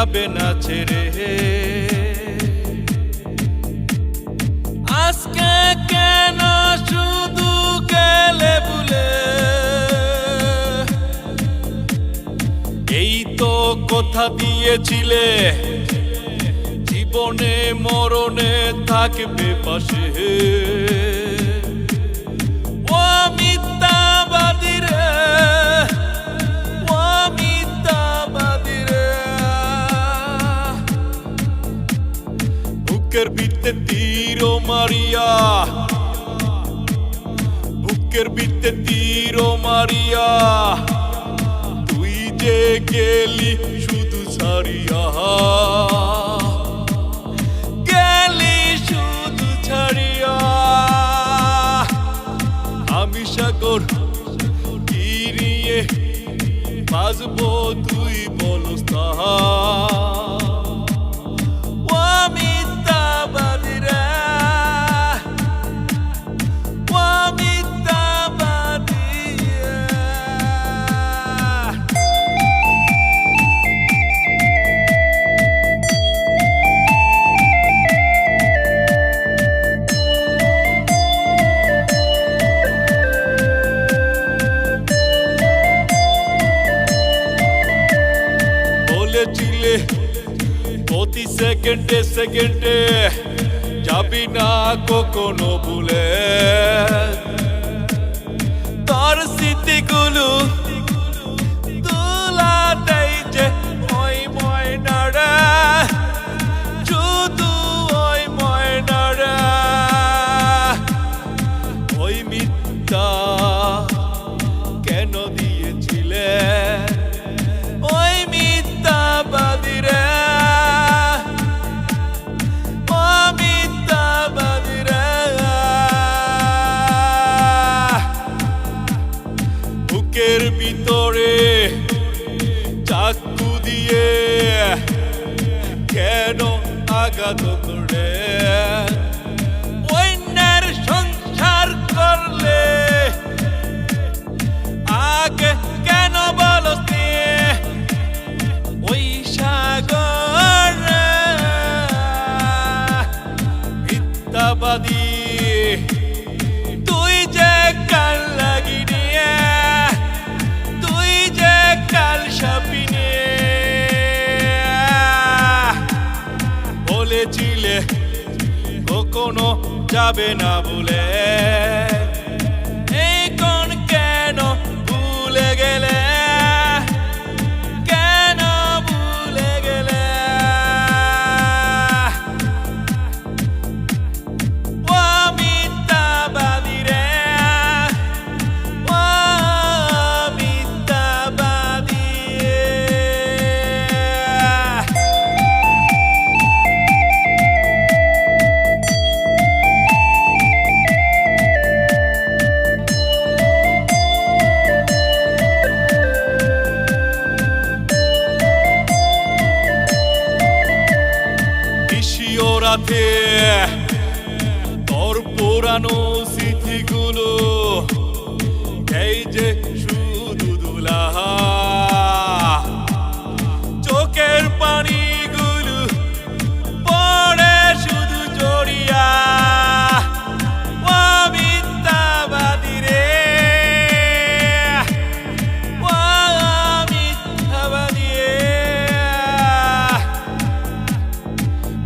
যাবে না ছেড়ে। আজকে কেন শুধু গেলে ভুলে, এই তো কথা দিয়েছিলে জীবনে মরণে থাকবে পাশে। ও মিথ্যাবাদী রে, ও মিথ্যাবাদী রে, বুকের ভিতরে তীর মারিয়া, বুকের ভিতরে তীর মারিয়া তুই যে গেলি শুধু ছাড়িয়া, গেলি শুধু ছাড়িয়া। আমি সাগর কিরিয়ে বাজবো তুই বলস তা। ও মিথ্যাবাদী রে, ও মিথ্যাবাদী। বলেছিলে প্রতি সেকেন্ডে সেকেন্ডে যাবি না কখনো ভুলে, তোর স্মৃতিগুলো তুলাতেই যে ওই ময়নারা, শুধু ওই ময়নারা। ওই মিথ্যা কেন দিয়েছিলে, ওই মিথ্যাবাদী রে, ও মিথ্যাবাদী রে। বুকের ভিতরে চাকু দিয়ে কেন আঘাত করে, অন্যের সংসার করলে আগে কেন বলতে। ওই সাগর মিথ্যাবাদী, তুই যে কাল লাগি নিয়ে, তুই যে কাল সাপি নিয়ে। বলেছিলে কখনো যাবে না বলে, এই কোন কেন ভুলে গেলে, কেন ভুলে গেলে। ও মিথ্যাবাদী রে, ও মিথ্যাবাদী। নিশিও রাতে তোর পুরানো স্মৃতিগুলো এই যে শুধু দুলা, চোখের পানিগুলো পড়ে শুধু জড়িয়া। ও মিথ্যাবাদী রে, ও মিথ্যাবাদী।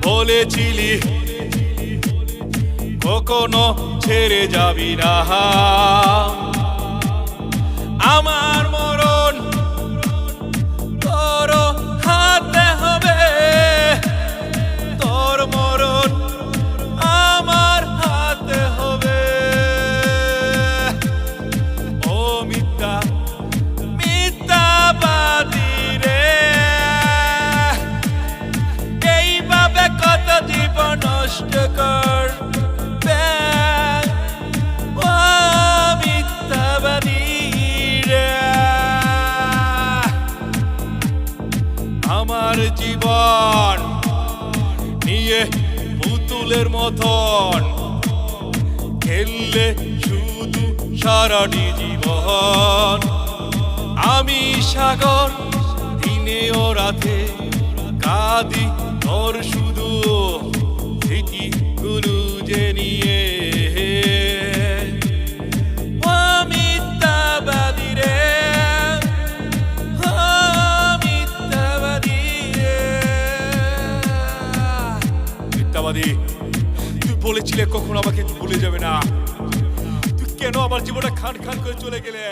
বলেছিলি কখনো ছেড়ে যাবি না, আমার মরণ তোর হাতে হবে, তোর মরণ আমার হাতে হবে। ও মিথ্যা মিথ্যাবাদী রে, এইভাবে কত জীবন নষ্ট করবে। ও মিথ্যাবাদী রে, আমার জীবন নিয়ে পুতুলের মতন খেললে শুধু সারাটি জীবন। আমি সাগর দিনে ও রাতে কাঁদি তোর শুধু স্মৃতিগুলো যে নিয়ে মিথ্যাবাদী রে মিথ্যাবাদী মিথ্যাবাদী তুই বলেছিলে কখনো আমাকে ভুলে যাবে না, তুই কেন আমার জীবনটা খান খান করে চলে গেলে?